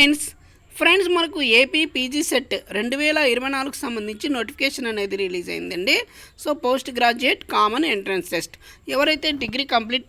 Friends మనకు AP PG set 2024 సంబంధించి notification అనేది రిలీజ్ అయిందండి. So post graduate common entrance test ఎవరైతే డిగ్రీ కంప్లీట్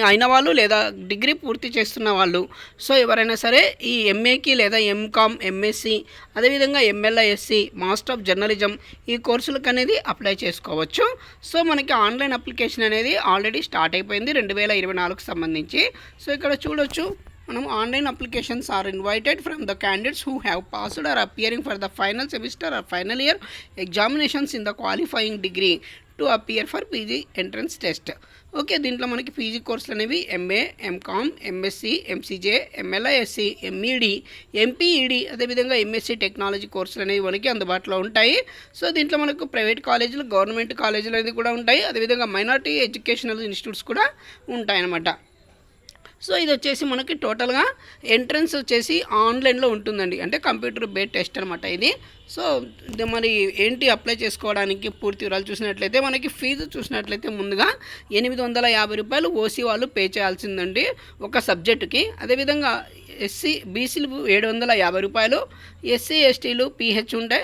అయిన వాళ్ళు లేదా డిగ్రీ పూర్తి చేస్తున్న వాళ్ళు, సో ఎవరైనా సరే ఈ ఎంఏకి లేదా ఎంకామ్, ఎంఎస్సి, అదేవిధంగా ఎంఎల్ఐఎస్సి, మాస్టర్ ఆఫ్ జర్నలిజం ఈ కోర్సులకు అనేది అప్లై చేసుకోవచ్చు. సో మనకి ఆన్లైన్ అప్లికేషన్ అనేది ఆల్రెడీ స్టార్ట్ అయిపోయింది 2024 సంబంధించి. సో ఇక్కడ చూడొచ్చు మనం online applications are invited from the candidates who have passed or appearing for the final semester or final year examinations in the qualifying degree to appear for PG entrance test. Okay, దీంట్లో మనకి PG కోర్సులు అనేవి MA, MCom, MSc, MCJ, MLISc, MEd, MPEd, అదేవిధంగా MSc technology కోర్సులు అనేవి మనకి అందుబాటులో ఉంటాయి. సో దీంట్లో మనకు ప్రైవేట్ కాలేజీలు, గవర్నమెంట్ కాలేజీలు అనేది కూడా ఉంటాయి. అదేవిధంగా మైనారిటీ ఎడ్యుకేషనల్ ఇన్స్టిట్యూట్స్ కూడా ఉంటాయన్నమాట. సో ఇది వచ్చేసి మనకి టోటల్గా ఎంట్రన్స్ వచ్చేసి ఆన్లైన్లో ఉంటుందండి, అంటే కంప్యూటర్ బేస్డ్ టెస్ట్ అనమాట ఇది. సో మరి ఏంటి అప్లై చేసుకోవడానికి పూర్తి వివరాలు చూసినట్లయితే మనకి ఫీజు చూసినట్లయితే ముందుగా 850 రూపాయలు ఓసీ వాళ్ళు పే చేయాల్సిందండి ఒక సబ్జెక్టుకి. అదేవిధంగా ఎస్సీ బీసీలు 750 రూపాయలు, ఎస్సీ ఎస్టీలు పీహెచ్ ఉంటే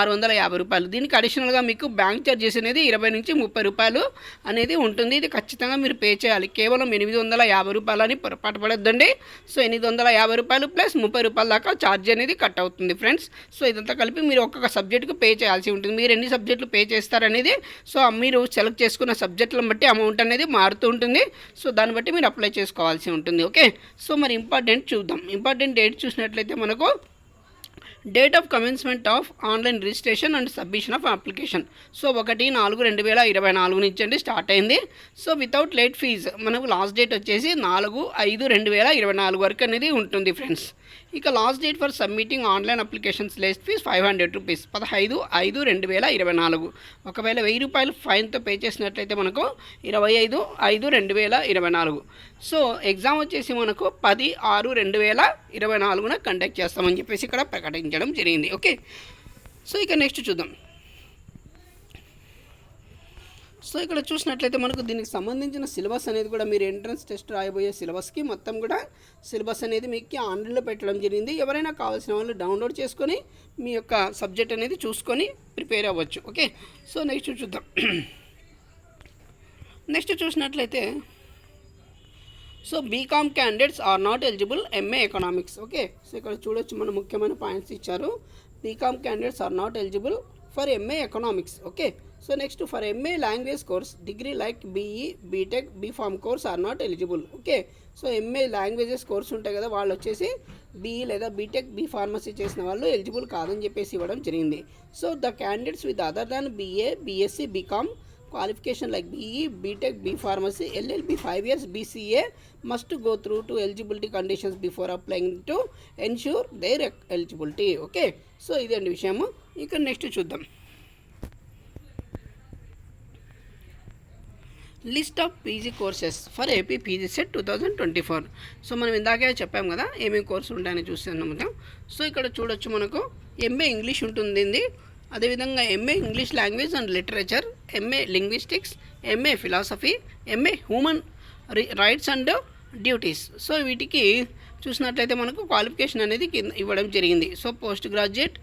650 రూపాయలు. దీనికి అడిషనల్గా మీకు బ్యాంక్ ఛార్జెస్ అనేది 20 నుంచి 30 రూపాయలు అనేది ఉంటుంది. ఇది ఖచ్చితంగా మీరు పే చేయాలి. కేవలం 850 రూపాయలని పొరపాటు పడొద్దండి. సో 850 రూపాయలు ప్లస్ 30 రూపాయల దాకా ఛార్జ్ అనేది కట్ అవుతుంది ఫ్రెండ్స్. సో ఇదంతా కలిపి మీరు ఒక్కొక్క సబ్జెక్టుకు పే చేయాల్సి ఉంటుంది. మీరు ఎన్ని సబ్జెక్టులు పే చేస్తారనేది సో మీరు సెలెక్ట్ చేసుకున్న సబ్జెక్టులను బట్టి అమౌంట్ అనేది మారుతూ ఉంటుంది. సో దాన్ని బట్టి మీరు అప్లై చేసుకోవాల్సి ఉంటుంది. ఓకే, సో మరి ఇంపార్టెంట్ చూద్దాం. ఇంపార్టెంట్ డేట్ చూసినట్లయితే మనకు date of commencement of online registration and submission of application. So 1/4/2024 నుంచి అండి స్టార్ట్ అయింది. సో వితౌట్ లేట్ ఫీజ్ మనకు లాస్ట్ డేట్ వచ్చేసి 4/5/2024 వరకు అనేది ఉంటుంది ఫ్రెండ్స్. ఇక last date for submitting online applications late fee 500 rupees 15/5/2024. ఒకవేళ 1000 రూపాయలు ఫైన్తో పే చేసినట్లయితే మనకు 25/5/2024. సో ఎగ్జామ్ వచ్చేసి మనకు 10/6/2024 కండక్ట్ చేస్తామని చెప్పేసి ఇక్కడ ప్రకటించడం జరిగింది. ఓకే, సో ఇక నెక్స్ట్ చూద్దాం. సో ఇక్కడ చూసినట్లయితే మనకు దీనికి సంబంధించిన సిలబస్ అనేది కూడా మీరు ఎంట్రన్స్ టెస్ట్ రాయబోయే సిలబస్కి మొత్తం కూడా సిలబస్ అనేది మీకు ఆన్లైన్లో పెట్టడం జరిగింది. ఎవరైనా కావాల్సిన వాళ్ళు డౌన్లోడ్ చేసుకొని మీ యొక్క సబ్జెక్ట్ అనేది చూసుకొని ప్రిపేర్ అవ్వచ్చు. ఓకే, సో నెక్స్ట్ చూద్దాం. నెక్స్ట్ చూసినట్లయితే so BCom candidates are not eligible MA economics. Okay, so ఇక్కడ చూడొచ్చు మన ముఖ్యమైన పాయింట్స్ ఇచ్చారు. BCom candidates are not eligible for MA economics. Okay, so next for MA language course degree like BE, BTech, BPharm course are not eligible. Okay, so MA languages course ఉంటాయి కదా, వాళ్ళు వచ్చేసి BE లేదా BTech, B pharmacy చేసిన వాళ్ళు eligible కాదని చెప్పేసి ఇవ్వడం జరిగింది. So the candidates with other than BA, BSc, BCom qualification like BE, BTech, B Pharmacy, LLB 5 years, BCA must go through to eligibility conditions before applying to ensure their eligibility. Okay, so ఇదండి విషయము. ఇక next చూద్దాం. List of PG courses for AP PG set 2024. So మనం ఇందాకే చెప్పాం కదా ఏమేమి కోర్సులు ఉంటాయని చూస్తున్నాం. సో ఇక్కడ చూడొచ్చు మనకు ఎంఏ ఇంగ్లీష్ ఉంటుంది, అదేవిధంగా MA English language and literature, MA linguistics, MA philosophy, MA human rights and duties. So వీటికి చూసినట్లయితే మనకు క్వాలిఫికేషన్ అనేది ఇవ్వడం జరిగింది. So post graduate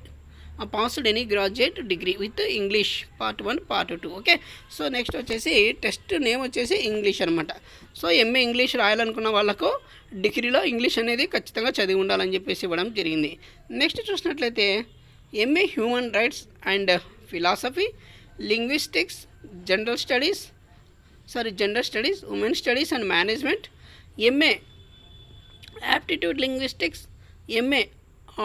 passed any graduate degree with English part 1, part 2. Okay, so next వచ్చేసి test name వచ్చేసి English అనమాట. So MA English రాయాలనుకున్న వాళ్ళకు డిగ్రీలో ఇంగ్లీష్ అనేది ఖచ్చితంగా చదివి ఉండాలని చెప్పేసి ఇవ్వడం జరిగింది. నెక్స్ట్ చూసినట్లయితే MA human rights and philosophy, linguistics, general studies, women studies and management, MA aptitude linguistics, MA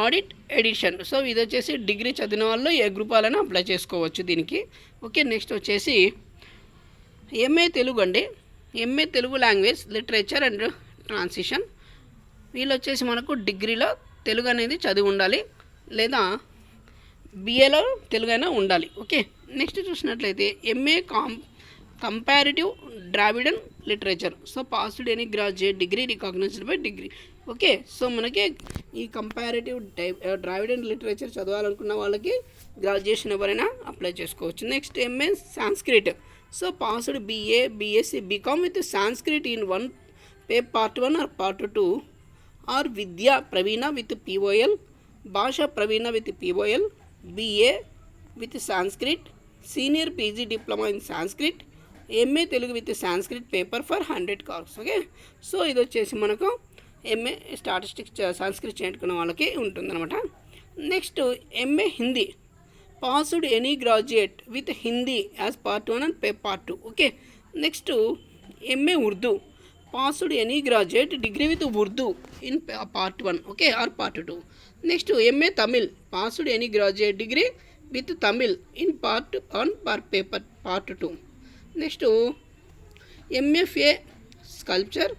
audit edition. So ఇది వచ్చేసి డిగ్రీ చదివిన వాళ్ళు ఏ గ్రూప్ వాళ్ళని అప్లై చేసుకోవచ్చు దీనికి. ఓకే, నెక్స్ట్ వచ్చేసి ఎంఏ తెలుగు అండి, MA Telugu language, literature and transition. వీళ్ళు వచ్చేసి మనకు డిగ్రీలో తెలుగు అనేది చదివి ఉండాలి లేదా బిఏలో తెలుగు అయినా ఉండాలి. ఓకే, నెక్స్ట్ చూసినట్లయితే MA comparative Dravidian literature. So passed any graduate degree recognised by degree. Okay, so మనకి ఈ కంపారిటివ్ ద్రావిడన్ లిటరేచర్ చదవాలనుకున్న వాళ్ళకి గ్రాడ్యుయేషన్ ఎవరైనా అప్లై చేసుకోవచ్చు. Next MA Sanskrit. So passed BA, BSc, BCom with Sanskrit in one part 1 or part 2 or Vidya Praveena with POL, Bhasha Praveena with POL, BA with Sanskrit, senior PG diploma in Sanskrit, MA Telugu with Sanskrit paper for 100 marks. Okay, so ఇది వచ్చేసి మనకు ఎంఏ statistics Sanskrit చేయించుకున్న వాళ్ళకి ఉంటుందన్నమాట. Next MA Hindi, passed any graduate with Hindi as part 1 and part 2. Okay, next MA Urdu, passed any graduate degree with Urdu in part 1, okay, or part 2. Next MA Tamil, passed any graduate degree with Tamil in part 1 per paper part 2. Next MFA sculpture,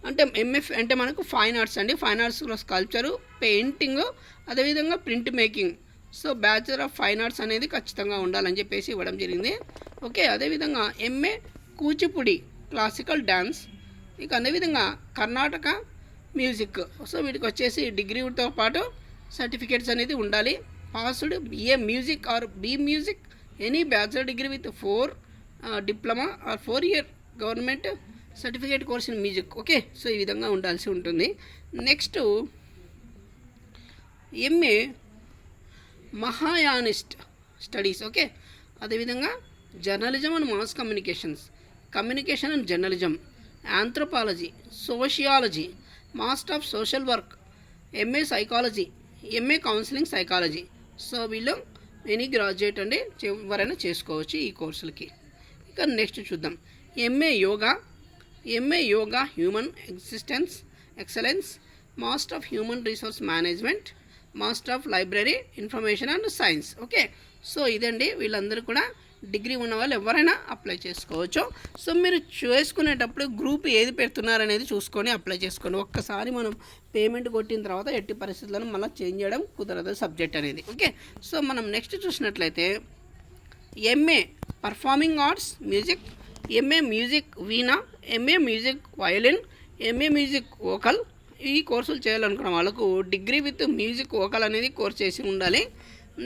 అంటే MF అంటే మనకు fine arts అండి. Fine ఆర్ట్స్లో sculpture, painting, అదేవిధంగా print making. So bachelor of fine arts అనేది ఖచ్చితంగా ఉండాలని చెప్పేసి ఇవ్వడం జరిగింది. ఓకే, అదేవిధంగా ఎంఏ కూచిపూడి క్లాసికల్ డ్యాన్స్, ఇక అదేవిధంగా కర్ణాటక మ్యూజిక్. సో వీటికి వచ్చేసి డిగ్రీతో పాటు సర్టిఫికేట్స్ అనేది ఉండాలి. Passed A music or B music any bachelor degree with 4 diploma or 4 year government certificate course in music. Okay, so ఈ విధంగా ఉండాల్సి ఉంటుంది. Next MA Mahayanist studies. Okay, అదేవిధంగా journalism and mass communications, communication and journalism, anthropology, sociology, master of social work, MA psychology, MA counselling psychology. So వీళ్ళు any graduate అండి ఎవరైనా చేసుకోవచ్చు ఈ కోర్సులకి. ఇక నెక్స్ట్ చూద్దాం MA yoga, MA yoga human existence excellence, master of human resource management, master of library information and science. Okay, so ఇదండి, వీళ్ళందరూ కూడా డిగ్రీ ఉన్న వాళ్ళు ఎవరైనా అప్లై చేసుకోవచ్చు. సో మీరు చేసుకునేటప్పుడు గ్రూప్ ఏది పెడుతున్నారనేది చూసుకొని అప్లై చేసుకోండి. ఒక్కసారి మనం పేమెంట్ కొట్టిన తర్వాత ఎట్టి పరిస్థితులను మళ్ళీ చేంజ్ చేయడం కుదరదు సబ్జెక్ట్ అనేది. ఓకే, సో మనం నెక్స్ట్ చూసినట్లయితే MA performing arts music, MA music veena, MA music violin, MA music vocal. ఈ కోర్సులు చేయాలనుకున్న వాళ్ళకు డిగ్రీ విత్ మ్యూజిక్ వోకల్ అనేది కోర్స్ చేసి ఉండాలి.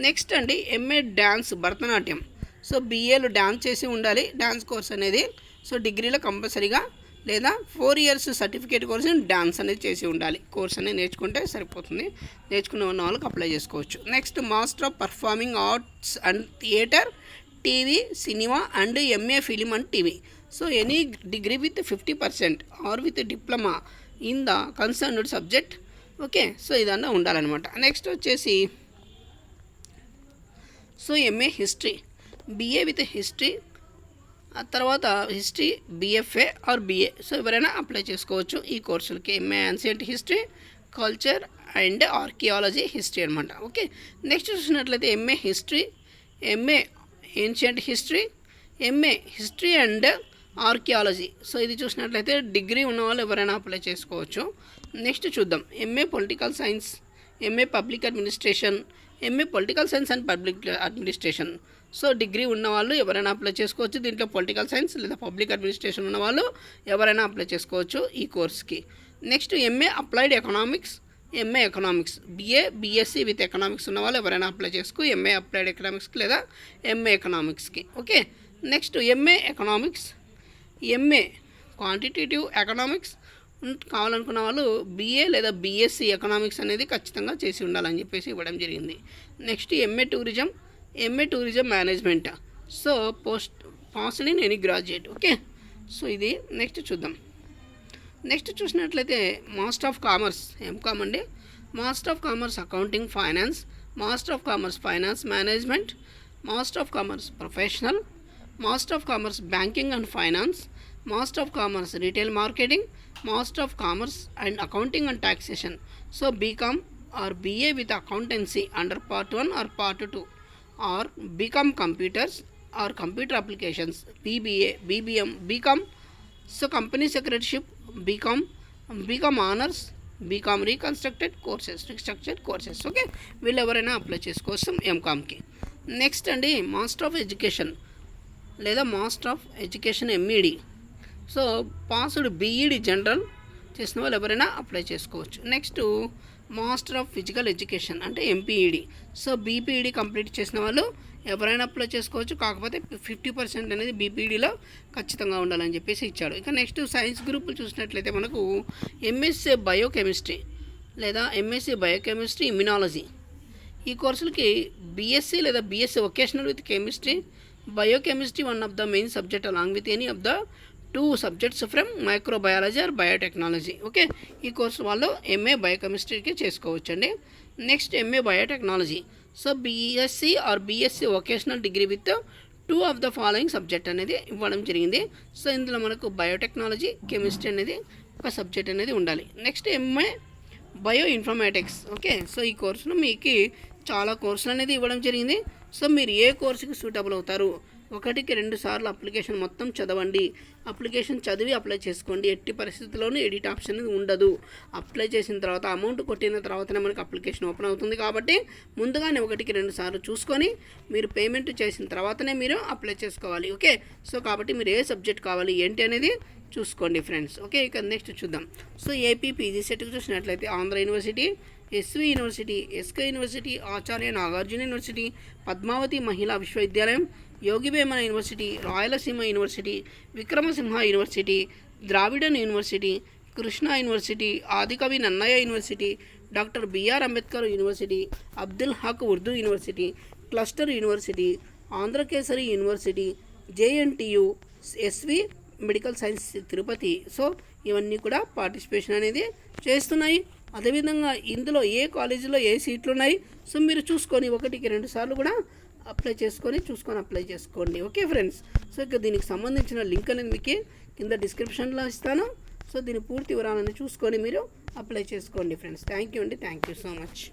నెక్స్ట్ అండి ఎంఏ డ్యాన్స్ భరతనాట్యం. సో బిఏలో డ్యాన్స్ చేసి ఉండాలి డ్యాన్స్ కోర్స్ అనేది. సో డిగ్రీలో కంపల్సరీగా లేదా 4 ఇయర్స్ సర్టిఫికేట్ కోర్స్ డ్యాన్స్ అనేది చేసి ఉండాలి. కోర్స్ అనేది నేర్చుకుంటే సరిపోతుంది. నేర్చుకున్న ఉన్న వాళ్ళకి అప్లై చేసుకోవచ్చు. Next master of performing arts and theatre, TV, cinema and MA film and TV. So any degree with 50% or with diploma in the concerned subject. Okay, so ఇదన్నా ఉండాలన్నమాట. నెక్స్ట్ వచ్చేసి so MA history, BA with history, ఆ తర్వాత history BFA or BA. So ఎవరైనా apply చేసుకోవచ్చు ఈ కోర్సులకి. MA ancient history, culture and archaeology history అనమాట. ఓకే, నెక్స్ట్ చూసినట్లయితే MA history, MA ancient history, MA history and archaeology. So ఇది చూసినట్లయితే డిగ్రీ ఉన్న వాళ్ళు ఎవరైనా అప్లై చేసుకోవచ్చు. నెక్స్ట్ చూద్దాం MA political science, MA public administration, MA political science and public administration. So degree ఉన్న వాళ్ళు ఎవరైనా అప్లై చేసుకోవచ్చు. దీంట్లో పొలిటికల్ సైన్స్ లేదా పబ్లిక్ అడ్మినిస్ట్రేషన్ ఉన్న వాళ్ళు ఎవరైనా అప్లై చేసుకోవచ్చు ఈ కోర్స్కి. Next MA applied economics, MA economics, BA BSc with economics ఉన్న వాళ్ళు ఎవరైనా అప్లై చేసుకో ఎంఏ అప్లైడ్ ఎకనామిక్స్కి లేదా ఎంఏ ఎకనామిక్స్కి. Okay, next MA economics, MA quantitative economics కావాలనుకున్న వాళ్ళు బిఏ లేదా బిఎస్సి ఎకనామిక్స్ అనేది ఖచ్చితంగా చేసి ఉండాలని చెప్పేసి ఇవ్వడం జరిగింది. Next MA tourism, MA tourism management. So passed in any graduate. Okay, so ఇది నెక్స్ట్ చూద్దాం. నెక్స్ట్ చూసినట్లయితే మాస్టర్ ఆఫ్ కామర్స్ ఎంకామ్ అండి. Master of commerce accounting finance, master of commerce finance management, master of commerce professional, master of commerce banking and finance, master of commerce retail marketing, master of commerce and accounting and taxation. So BCom or BA with accountancy under part 1 or part 2 or BCom computers or computer applications, BBA, BBM, BCom so company secretaryship, BCom honours, BCom reconstructed courses. Okay, వీళ్ళు ఎవరైనా apply చేసుకోవచ్చు ఎంకామ్కి. Next అండి master of education లేదా master of education MEd. So passed BEd general చేసిన వాళ్ళు ఎవరైనా apply చేసుకోవచ్చు. Next master of physical education అంటే ఎంపీఈడి. సో బీపీఈడి కంప్లీట్ చేసిన వాళ్ళు ఎవరైనా అప్లై చేసుకోవచ్చు. కాకపోతే 50% అనేది బీపీఈడిలో ఖచ్చితంగా ఉండాలని చెప్పేసి ఇచ్చాడు. ఇక నెక్స్ట్ సైన్స్ గ్రూపులు చూసినట్లయితే మనకు ఎంఎస్ఏ బయోకెమిస్ట్రీ, లేదా ఎంఎస్సి బయోకెమిస్ట్రీ ఇమ్యునాలజీ. ఈ కోర్సులకి బీఎస్సీ లేదా BSc vocational with chemistry, biochemistry one of the main subject along with any of the 2 subjects from microbiology are biotechnology. Okay, ఈ కోర్సు వాళ్ళు ఎంఏ బయోకెమిస్ట్రీకి చేసుకోవచ్చండి. Next MA biotechnology. So BSc or BSc vocational degree with 2 of the following subject అనేది ఇవ్వడం జరిగింది. So ఇందులో మనకు biotechnology, chemistry అనేది ఒక సబ్జెక్ట్ అనేది ఉండాలి. Next MA bio informatics. Okay, so ఈ కోర్సులో మీకు చాలా కోర్సులు అనేది ఇవ్వడం జరిగింది. సో మీరు ఏ కోర్సుకి సూటబుల్ అవుతారు, 1-2 సార్లు అప్లికేషన్ మొత్తం చదవండి. అప్లికేషన్ చదివి అప్లై చేసుకోండి. ఎట్టి పరిస్థితుల్లోనూ ఎడిట్ ఆప్షన్ అనేది ఉండదు. అప్లై చేసిన తర్వాత అమౌంట్ కొట్టిన తర్వాతనే మనకు అప్లికేషన్ ఓపెన్ అవుతుంది. కాబట్టి ముందుగానే 1-2 సార్లు చూసుకొని మీరు పేమెంట్ చేసిన తర్వాతనే మీరు అప్లై చేసుకోవాలి. ఓకే, సో కాబట్టి మీరు ఏ సబ్జెక్ట్ కావాలి ఏంటి అనేది చూసుకోండి ఫ్రెండ్స్. ఓకే, ఇక నెక్స్ట్ చూద్దాం. సో ఏపీ పీజీ సెట్కి చూసినట్లయితే Andhra University, SV University, SK University, Acharya Nagarjuna University, Padmavathi Mahila Vishwavidyalayam, Yogi Vemana University, Rayalaseema University, Vikrama Simha University, Dravidian University, Krishna University, Adikavi Nannaya University, doctor BR Ambedkar University, Abdul Haq Urdu University, cluster University, Andhra Kesari University, JNTU, SV medical science Tirupati. So ఇవన్నీ కూడా participation అనేది చేస్తున్నాయి. అదేవిధంగా ఇందులో ఏ కాలేజీలో ఏ సీట్లు ఉన్నాయి, సో మీరు చూసుకొని 1-2 సార్లు కూడా అప్లై చేసుకొని అప్లై చేసుకోండి. ఓకే ఫ్రెండ్స్, సో ఇక దీనికి సంబంధించిన లింక్ అనేది మీకు కింద డిస్క్రిప్షన్లో ఇస్తాను. సో దీని పూర్తి వివరాలను చూసుకొని మీరు అప్లై చేసుకోండి ఫ్రెండ్స్. థ్యాంక్ యూ అండి, థ్యాంక్ యూ సో మచ్.